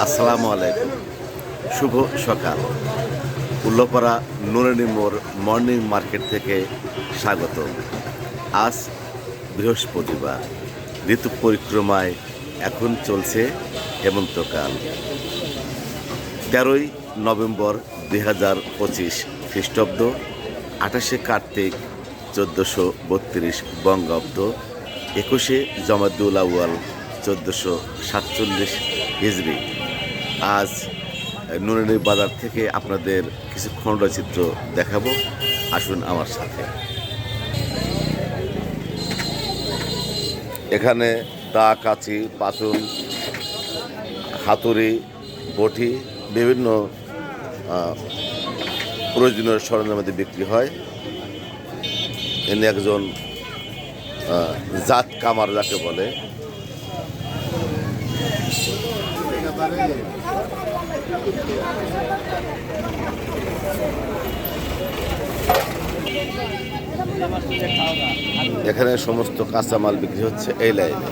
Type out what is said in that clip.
আসসালামু আলাইকুম। শুভ সকাল। উল্লাপাড়া নুরানি মোড় মর্নিং মার্কেট থেকে স্বাগত। আজ বৃহস্পতিবার, ঋতু পরিক্রমায় এখন চলছে হেমন্তকাল। 13ই নভেম্বর 2025 খ্রিস্টাব্দ, 28শে কার্তিক 1432 বঙ্গাব্দ, 21শে জমাদুল আউয়াল 1447 হিজরি। আজ নুরানি বাজার থেকে আপনাদের কিছু খণ্ডচিত্র দেখাবো, আসুন আমার সাথে। এখানে দা, কাঁচি, পাতুল, হাতুড়ি, বটি, বিভিন্ন প্রয়োজনীয় সরঞ্জামাদি বিক্রি হয়। এনে একজন জাত কামার যাকে বলে, এখানে সমস্ত কাঁচামাল বিক্রি হচ্ছে এই লাইনে।